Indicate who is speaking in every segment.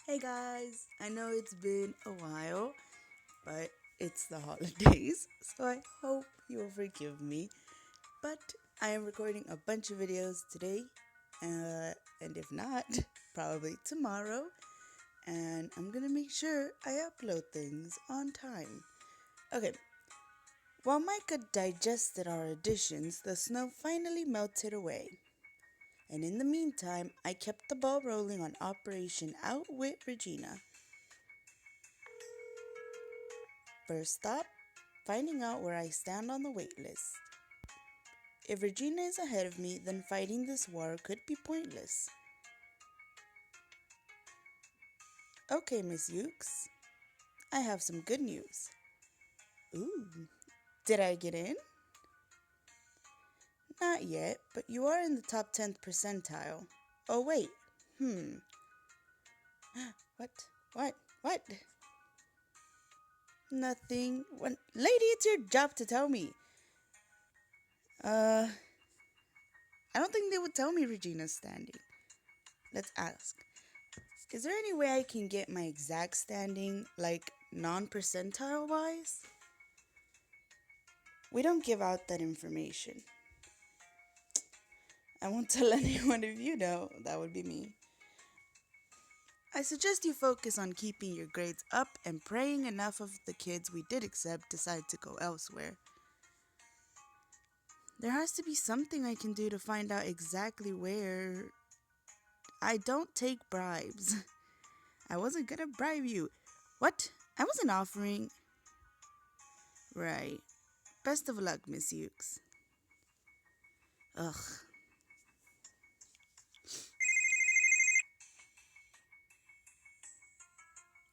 Speaker 1: Hey guys, I know it's been a while, but it's the holidays, so I hope you will forgive me. But I am recording a bunch of videos today, and if not, probably tomorrow, and I'm gonna make sure I upload things on time. Okay, while Micah digested our additions, the snow finally melted away. And in the meantime, I kept the ball rolling on Operation Outwit Regina. First stop, finding out where I stand on the wait list. If Regina is ahead of me, then fighting this war could be pointless. Okay, Miss Ukes, I have some good news. Ooh, did I get in? Not yet, but you are in the top 10th percentile. Oh, wait. Hmm. What? What? What? Nothing. What? Lady, it's your job to tell me. Uh, I don't think they would tell me Regina's standing. Let's ask. Is there any way I can get my exact standing, like non-percentile wise? We don't give out that information. I won't tell anyone if you know. That would be me. I suggest you focus on keeping your grades up and praying enough of the kids we did accept decide to go elsewhere. There has to be something I can do to find out exactly where. I don't take bribes. I wasn't gonna bribe you. What? I wasn't offering. Right. Best of luck, Miss Ukes. Ugh.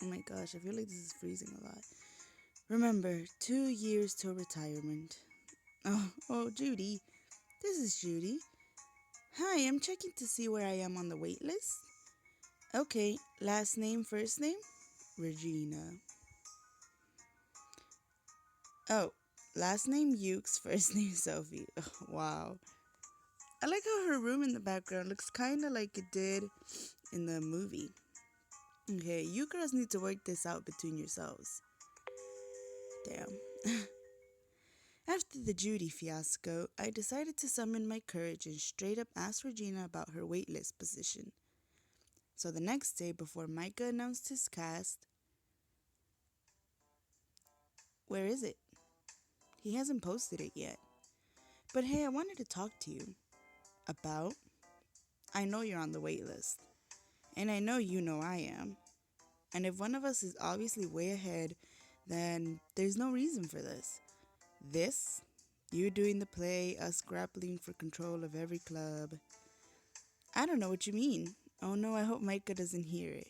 Speaker 1: Oh my gosh, I feel like this is freezing a lot. Remember, 2 years till retirement. Oh, Judy. This is Judy. Hi, I'm checking to see where I am on the wait list. Okay, last name, first name? Regina. Oh, last name Ukes, first name Sophie. Oh, wow. I like how her room in the background looks kind of like it did in the movie. Okay, you girls need to work this out between yourselves. Damn. After the Judy fiasco, I decided to summon my courage and straight up ask Regina about her waitlist position. So the next day, before Micah announced his cast, where is it? He hasn't posted it yet. But hey, I wanted to talk to you about. I know you're on the waitlist, and I know you know I am. And if one of us is obviously way ahead, then there's no reason for this. This, you doing the play, us grappling for control of every club. I don't know what you mean. Oh no, I hope Micah doesn't hear it.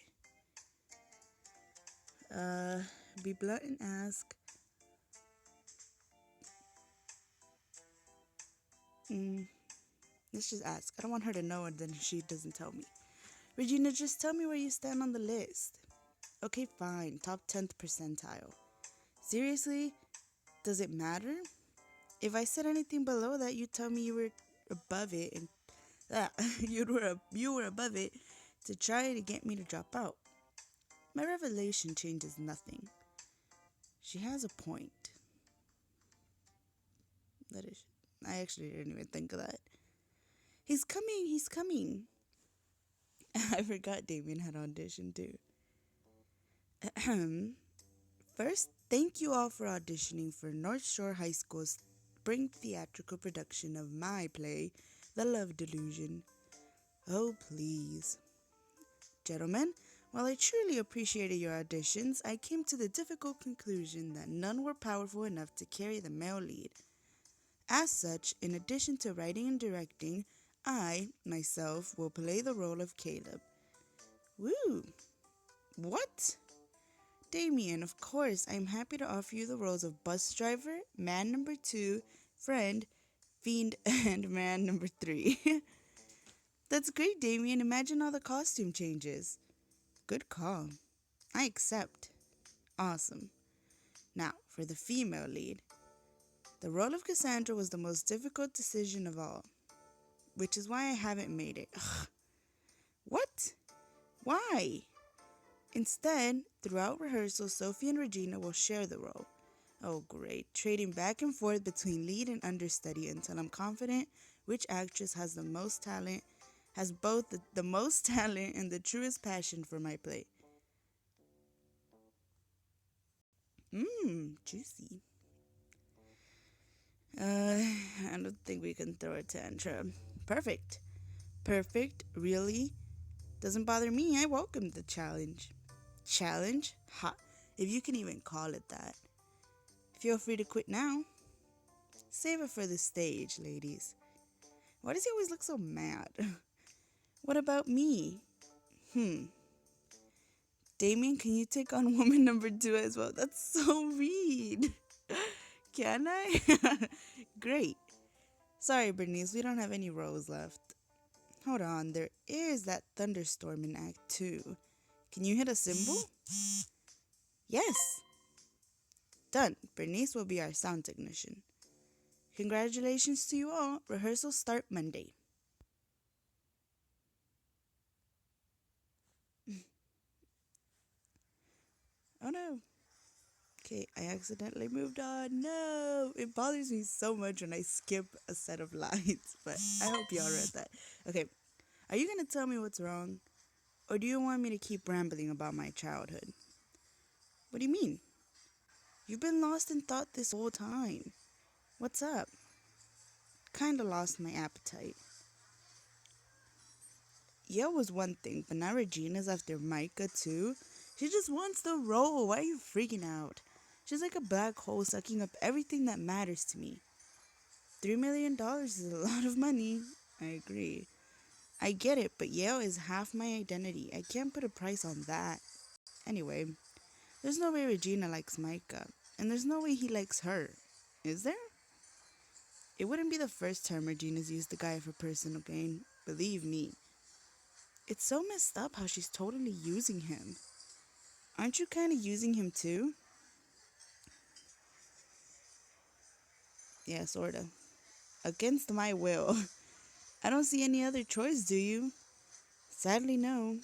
Speaker 1: Uh, be blunt and ask. Mm, let's just ask. I don't want her to know and then she doesn't tell me. Regina, just tell me where you stand on the list. Okay, fine. Top 10th percentile. Seriously? Does it matter? If I said anything below that, you tell me you were above it and you were above it to try to get me to drop out. My revelation changes nothing. She has a point. That is, I actually didn't even think of that. He's coming, he's coming. I forgot Damien had auditioned too. First, thank you all for auditioning for North Shore High School's spring theatrical production of my play, The Love Delusion. Oh, please. Gentlemen, while I truly appreciated your auditions, I came to the difficult conclusion that none were powerful enough to carry the male lead. As such, in addition to writing and directing, I, myself, will play the role of Caleb. Woo! What? Damien, of course, I'm happy to offer you the roles of bus driver, man number 2, friend, fiend, and man number 3. That's great, Damien. Imagine all the costume changes. Good call. I accept. Awesome. Now, for the female lead. The role of Cassandra was the most difficult decision of all, which is why I haven't made it. Ugh. What? Why? Instead, throughout rehearsal, Sophie and Regina will share the role. Oh, great. Trading back and forth between lead and understudy until I'm confident which actress has the most talent, has both the most talent and the truest passion for my play. Juicy. I don't think we can throw a tantrum. Perfect. Perfect, really? Doesn't bother me. I welcome the challenge. Challenge? Ha! If you can even call it that. Feel free to quit now. Save it for the stage, ladies. Why does he always look so mad? What about me? Hmm. Damien, can you take on woman number two as well? That's so mean. Can I? Great. Sorry, Bernice, we don't have any rows left. Hold on, there is that thunderstorm in Act 2. Can you hit a cymbal? Yes. Done. Bernice will be our sound technician. Congratulations to you all. Rehearsals start Monday. Oh no. Okay, I accidentally moved on. No! It bothers me so much when I skip a set of lines, but I hope y'all read that. Okay, are you gonna tell me what's wrong? Or do you want me to keep rambling about my childhood? What do you mean? You've been lost in thought this whole time. What's up? Kinda lost my appetite. Yale was one thing, but now Regina's after Micah too. She just wants the role. Why are you freaking out? She's like a black hole sucking up everything that matters to me. $3 million is a lot of money. I agree. I get it, but Yale is half my identity. I can't put a price on that. Anyway, there's no way Regina likes Micah, and there's no way he likes her. Is there? It wouldn't be the first time Regina's used the guy for personal gain. Believe me. It's so messed up how she's totally using him. Aren't you kind of using him too? Yeah, sorta. Against my will. I don't see any other choice, do you? Sadly, no.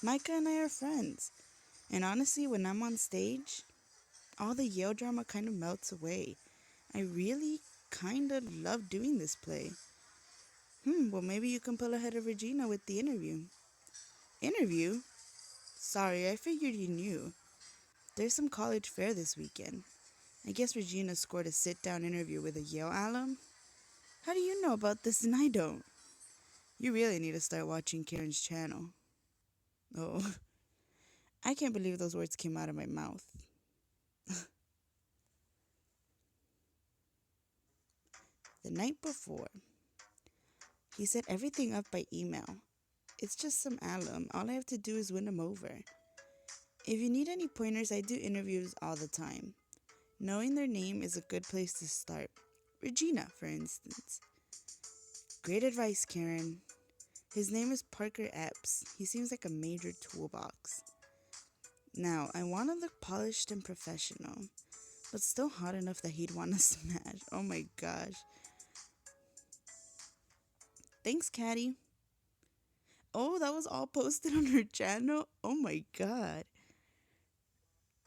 Speaker 1: Micah and I are friends. And honestly, when I'm on stage, all the Yale drama kind of melts away. I really kind of love doing this play. Well, maybe you can pull ahead of Regina with the interview. Interview? Sorry, I figured you knew. There's some college fair this weekend. I guess Regina scored a sit down interview with a Yale alum. How do you know about this and I don't? You really need to start watching Karen's channel. Oh, I can't believe those words came out of my mouth. The night before, he set everything up by email. It's just some alum. All I have to do is win him over. If you need any pointers, I do interviews all the time. Knowing their name is a good place to start. Regina, for instance. Great advice, Karen. His name is Parker Epps. He seems like a major toolbox. Now, I want to look polished and professional, but still hot enough that he'd want to smash. Oh my gosh. Thanks, Caddy. Oh, that was all posted on her channel? Oh my god.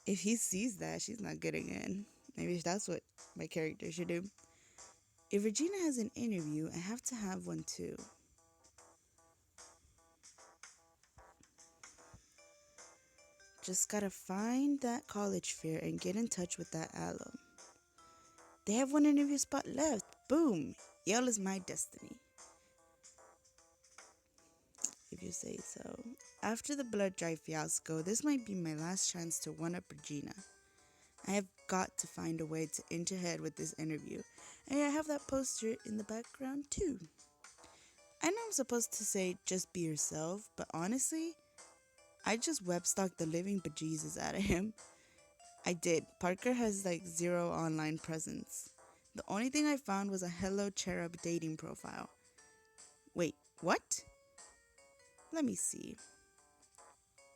Speaker 1: If he sees that, she's not getting in. Maybe that's what my character should do. If Regina has an interview, I have to have one too. Just gotta find that college fair and get in touch with that alum. They have one interview spot left. Boom. Yale is my destiny. If you say so. After the blood drive fiasco, this might be my last chance to one up Regina. I have got to find a way to inch ahead with this interview. And I have that poster in the background too. I know I'm supposed to say just be yourself, but honestly, I just web stalked the living bejesus out of him. I did. Parker has like zero online presence. The only thing I found was a Hello Cherub dating profile. Wait, what? Let me see.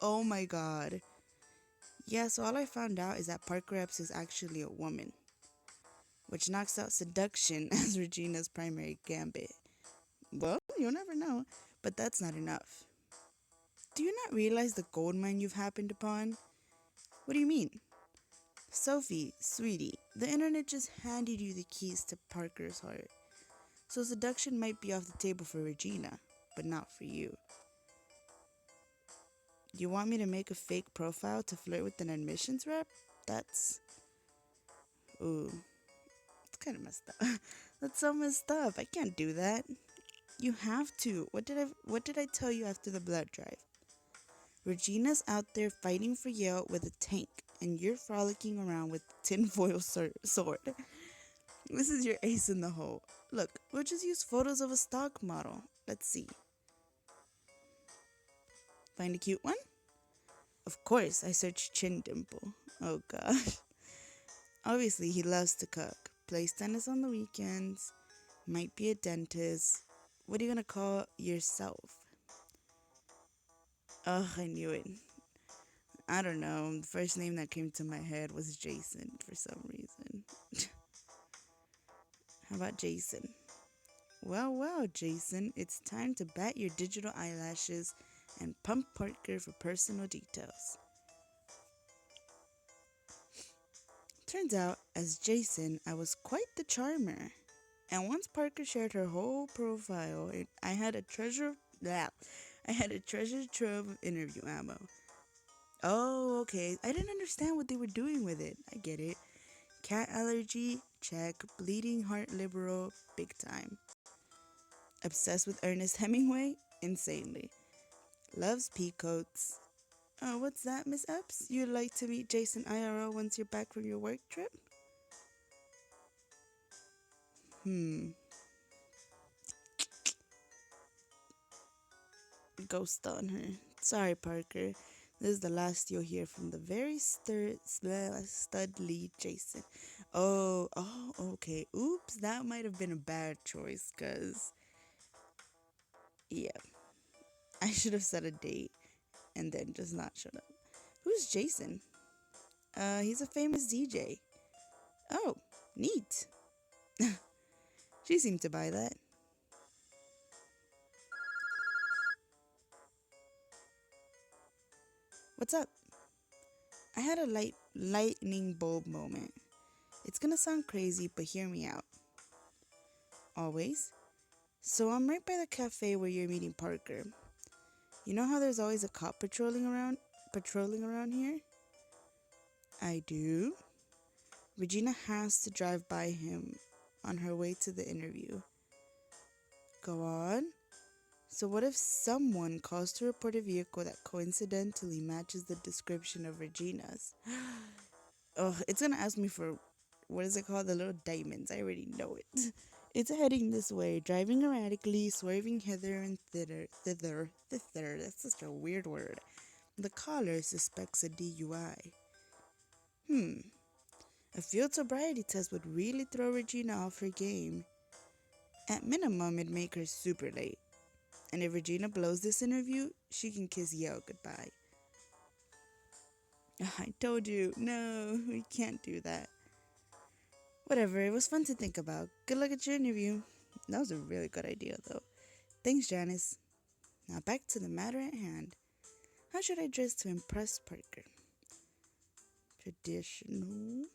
Speaker 1: Oh my god. Yeah, so all I found out is that Parker Epps is actually a woman, which knocks out seduction as Regina's primary gambit. Well, you'll never know, but that's not enough. Do you not realize the gold mine you've happened upon? What do you mean? Sophie, sweetie, the internet just handed you the keys to Parker's heart. So seduction might be off the table for Regina, but not for you. You want me to make a fake profile to flirt with an admissions rep? That's. Ooh, it's kind of messed up. That's so messed up. I can't do that. You have to. What did I tell you after the blood drive? Regina's out there fighting for Yale with a tank, and you're frolicking around with a tinfoil sword. This is your ace in the hole. Look, we'll just use photos of a stock model. Let's see. Find a cute one? Of course, I searched chin dimple. Oh gosh. Obviously, he loves to cook. Plays tennis on the weekends. Might be a dentist. What are you gonna call yourself? Oh, I knew it. I don't know. The first name that came to my head was Jason for some reason. How about Jason? Well, well, Jason, it's time to bat your digital eyelashes and pump Parker for personal details. Turns out, as Jason, I was quite the charmer. And once Parker shared her whole profile, I had a treasure trove of interview ammo. Oh, okay. I didn't understand what they were doing with it. I get it. Cat allergy, check. Bleeding heart liberal, big time. Obsessed with Ernest Hemingway, insanely. Loves peacoats. Oh, what's that, Miss Epps? You'd like to meet Jason IRL once you're back from your work trip? Hmm. Ghost on her. Sorry, Parker. This is the last you'll hear from the very studly Jason. Oh, okay. Oops, that might have been a bad choice, cause yeah, I should have set a date and then just not showed up. Who's Jason? He's a famous DJ. Oh, neat. She seemed to buy that. What's up? I had a lightning bulb moment. It's gonna sound crazy, but hear me out. Always. So I'm right by the cafe where you're meeting Parker. You know how there's always a cop patrolling around here? I do. Regina has to drive by him on her way to the interview. Go on. So what if someone calls to report a vehicle that coincidentally matches the description of Regina's? Oh, it's gonna ask me for what is it called? The little diamonds. I already know it. It's heading this way, driving erratically, swerving hither and thither. That's such a weird word. The caller suspects a DUI. Hmm. A field sobriety test would really throw Regina off her game. At minimum, it'd make her super late. And if Regina blows this interview, she can kiss Yale goodbye. I told you, no, we can't do that. Whatever, it was fun to think about. Good luck at your interview. That was a really good idea, though. Thanks, Janice. Now back to the matter at hand. How should I dress to impress Parker? Traditional.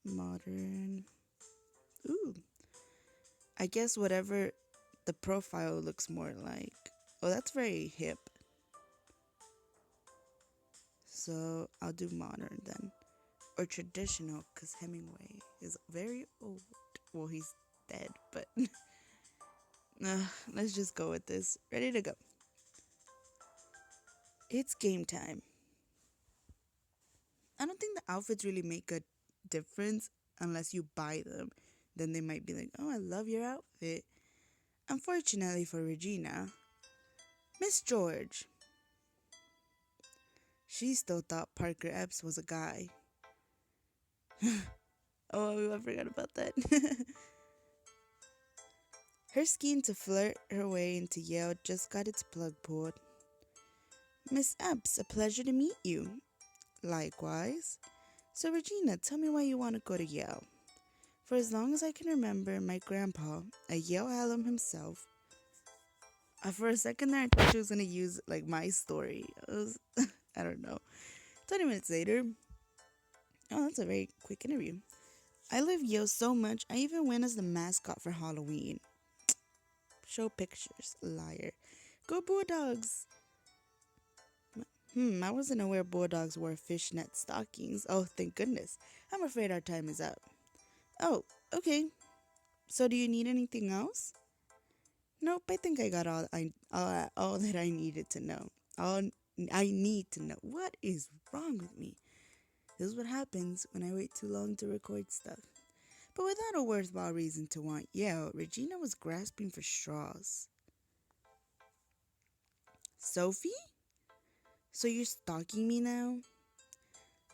Speaker 1: Modern. Ooh. I guess whatever the profile looks more like. Oh, that's very hip. So I'll do modern then. Or traditional, because Hemingway is very old. Well, he's dead, but let's just go with this. Ready to go. It's game time. I don't think the outfits really make a difference unless you buy them. Then they might be like, oh, I love your outfit. Unfortunately for Regina, Miss George. She still thought Parker Epps was a guy. Oh, I forgot about that. Her scheme to flirt her way into Yale just got its plug pulled. Miss Epps, a pleasure to meet you. Likewise. So, Regina, tell me why you want to go to Yale. For as long as I can remember, my grandpa, a Yale alum himself, For a second there, I thought she was gonna use like my story. I don't know. 20 minutes later, oh, that's a very quick interview. I love Yale so much, I even went as the mascot for Halloween. Show pictures, liar. Go Bulldogs! I wasn't aware Bulldogs wore fishnet stockings. Oh, thank goodness. I'm afraid our time is up. Oh, okay. So do you need anything else? Nope, I think I got all that I needed to know. All I need to know. What is wrong with me? This is what happens when I wait too long to record stuff. But without a worthwhile reason to want Yale, Regina was grasping for straws. Sophie? So you're stalking me now?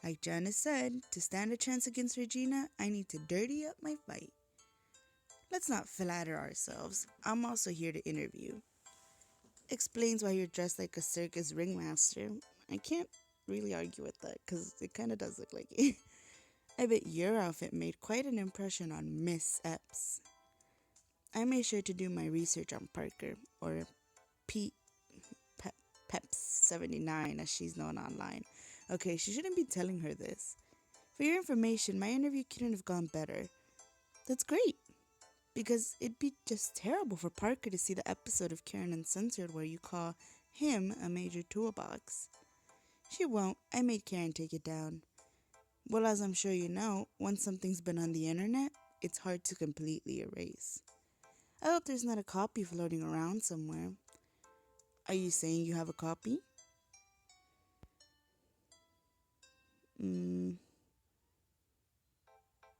Speaker 1: Like Janice said, to stand a chance against Regina, I need to dirty up my fight. Let's not flatter ourselves. I'm also here to interview. Explains why you're dressed like a circus ringmaster. I can't really argue with that because it kind of does look like it. I bet your outfit made quite an impression on Miss Epps. I made sure to do my research on Parker, or Pete Peps 79 as she's known online. Okay, she shouldn't be telling her this. For your information, my interview couldn't have gone better. That's great, because it'd be just terrible for Parker to see the episode of Karen Uncensored where you call him a major toolbox. She won't. I made Karen take it down. Well, as I'm sure you know, once something's been on the internet, it's hard to completely erase. I hope there's not a copy floating around somewhere. Are you saying you have a copy? Mm,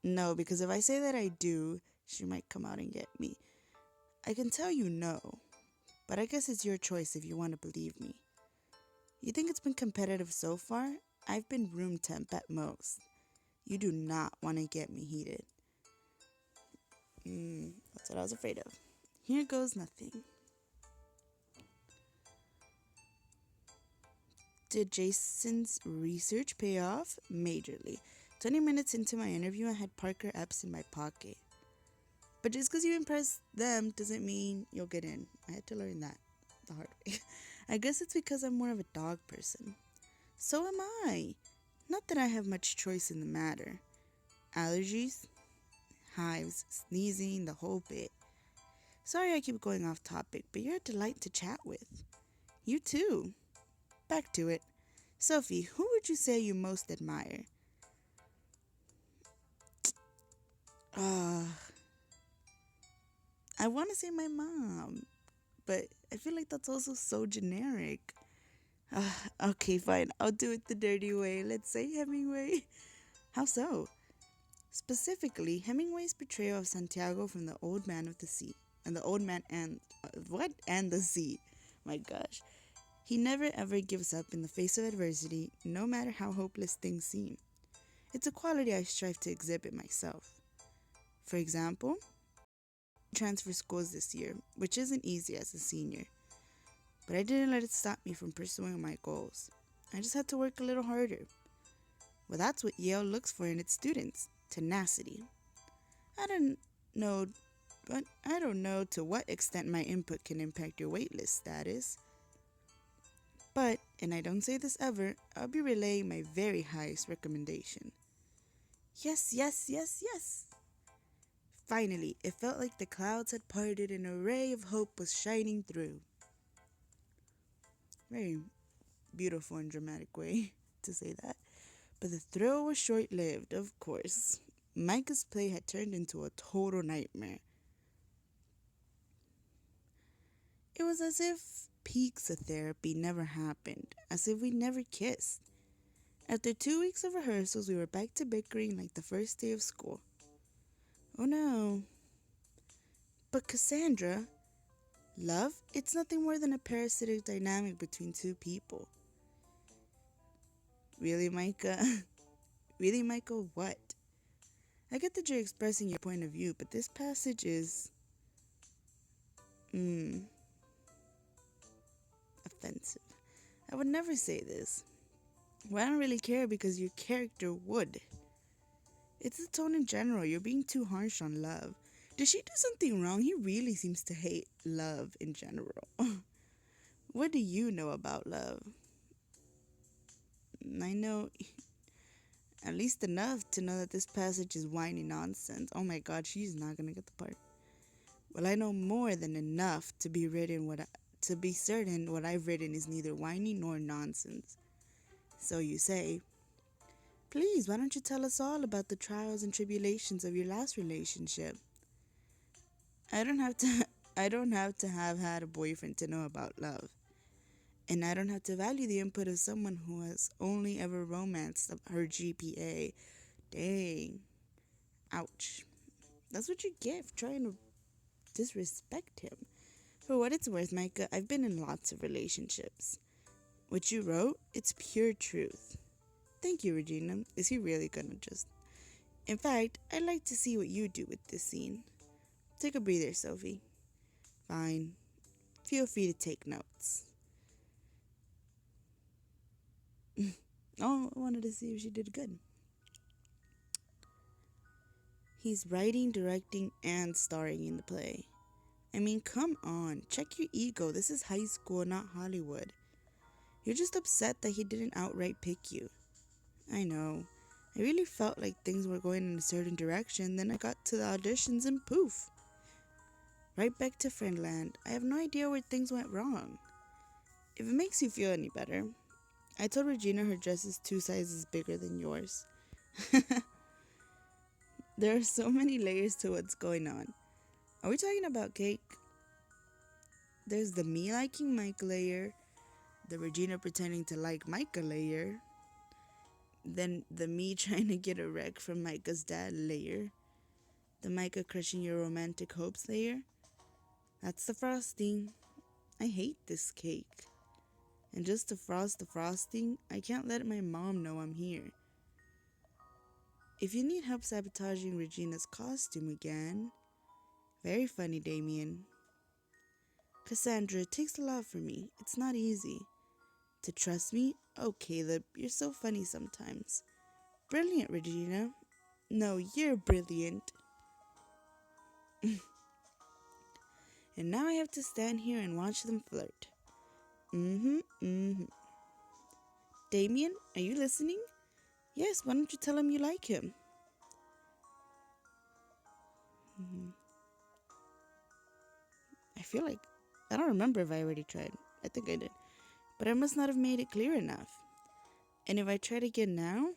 Speaker 1: no, because if I say that I do, she might come out and get me. I can tell you no, but I guess it's your choice if you want to believe me. You think it's been competitive so far? I've been room temp at most. You do not want to get me heated. That's what I was afraid of. Here goes nothing. Did Jason's research pay off? Majorly. 20 minutes into my interview, I had Parker Epps in my pocket. But just because you impress them doesn't mean you'll get in. I had to learn that the hard way. I guess it's because I'm more of a dog person. So am I. Not that I have much choice in the matter. Allergies, hives, sneezing, the whole bit. Sorry I keep going off topic, but you're a delight to chat with. You too. Back to it. Sophie, who would you say you most admire? I want to say my mom, but I feel like that's also so generic. Okay, fine. I'll do it the dirty way. Let's say Hemingway. How so? Specifically, Hemingway's portrayal of Santiago from The Old Man of the Sea. And the old man and what? And the sea. My gosh. He never ever gives up in the face of adversity, no matter how hopeless things seem. It's a quality I strive to exhibit myself. For example, transfer schools this year, which isn't easy as a senior. But I didn't let it stop me from pursuing my goals. I just had to work a little harder. Well, that's what Yale looks for in its students, tenacity. I don't know, but I don't know to what extent my input can impact your waitlist status. But, and I don't say this ever, I'll be relaying my very highest recommendation. Yes, yes, yes, yes. Finally, it felt like the clouds had parted and a ray of hope was shining through. Very beautiful and dramatic way to say that. But the thrill was short-lived, of course. Micah's play had turned into a total nightmare. It was as if peaks of therapy never happened, as if we never kissed. After 2 weeks of rehearsals, we were back to bickering like the first day of school. Oh no. But Cassandra, love, it's nothing more than a parasitic dynamic between two people. Really, Micah? Really, Michael, what? I get that you're expressing your point of view, but this passage is... offensive. I would never say this. Well, I don't really care because your character would. It's the tone in general. You're being too harsh on love. Did she do something wrong? He really seems to hate love in general. What do you know about love? I know at least enough to know that this passage is whiny nonsense. Oh my god, she's not gonna get the part. Well, I know more than enough to be certain what I've written is neither whiny nor nonsense. So you say, please, why don't you tell us all about the trials and tribulations of your last relationship? I don't have to I don't have to have had a boyfriend to know about love. And I don't have to value the input of someone who has only ever romanced her GPA. Dang. Ouch. That's what you get for trying to disrespect him. For what it's worth, Micah, I've been in lots of relationships. What you wrote, it's pure truth. Thank you, Regina. Is he really gonna just... In fact, I'd like to see what you do with this scene. Take a breather, Sophie. Fine. Feel free to take notes. Oh, I wanted to see if she did good. He's writing, directing, and starring in the play. I mean, come on. Check your ego. This is high school, not Hollywood. You're just upset that he didn't outright pick you. I know. I really felt like things were going in a certain direction, then I got to the auditions and poof. Right back to Friendland. I have no idea where things went wrong. If it makes you feel any better, I told Regina her dress is 2 sizes bigger than yours. There are so many layers to what's going on. Are we talking about cake? There's the me liking Mike layer, the Regina pretending to like Micah layer, then the me trying to get a wreck from Micah's dad layer, the Micah crushing your romantic hopes layer. That's the frosting. I hate this cake. And just to frost the frosting, I can't let my mom know I'm here. If you need help sabotaging Regina's costume again, very funny, Damien. Cassandra, it takes a lot for me. It's not easy. To trust me? Oh, Caleb, you're so funny sometimes. Brilliant, Regina. No, you're brilliant. And now I have to stand here and watch them flirt. Mm-hmm. Damien, are you listening? Yes, why don't you tell him you like him? I feel like... I don't remember if I already tried. I think I did. But I must not have made it clear enough. And if I try it again now,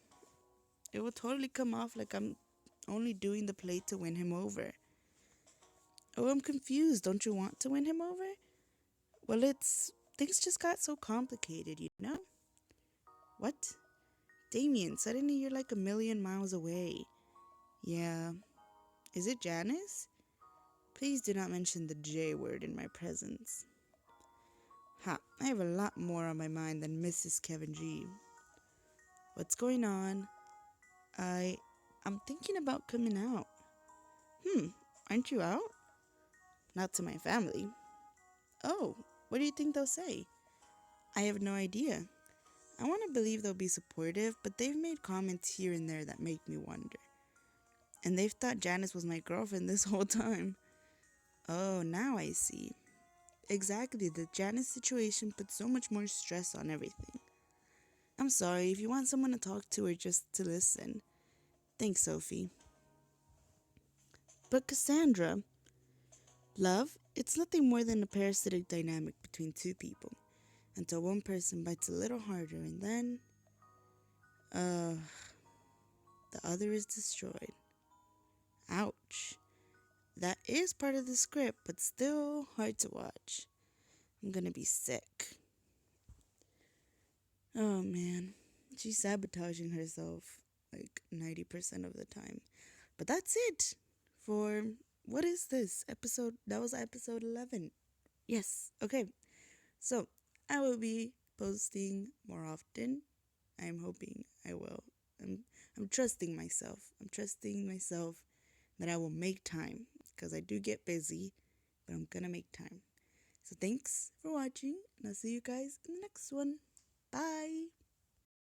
Speaker 1: it will totally come off like I'm only doing the play to win him over. Oh, I'm confused. Don't you want to win him over? Well, things just got so complicated, you know? What? Damien, suddenly you're like a million miles away. Yeah. Is it Janice? Please do not mention the J word in my presence. Ha, I have a lot more on my mind than Mrs. Kevin G. What's going on? I'm thinking about coming out. Aren't you out? Not to my family. Oh, what do you think they'll say? I have no idea. I want to believe they'll be supportive, but they've made comments here and there that make me wonder. And they've thought Janice was my girlfriend this whole time. Oh, now I see. Exactly, the Janice situation puts so much more stress on everything. I'm sorry, if you want someone to talk to or just to listen. Thanks, Sophie. But Cassandra, love, it's nothing more than a parasitic dynamic between two people. Until one person bites a little harder and then, the other is destroyed. Ouch. That is part of the script, but still hard to watch. I'm gonna be sick. Oh man, she's sabotaging herself like 90% of the time. But that's it for what is this episode? That was episode 11. Yes, okay. So I will be posting more often. I'm hoping I will. I'm trusting myself. I'm trusting myself that I will make time because I do get busy, but I'm gonna make time. So thanks for watching, and I'll see you guys in the next one. Bye.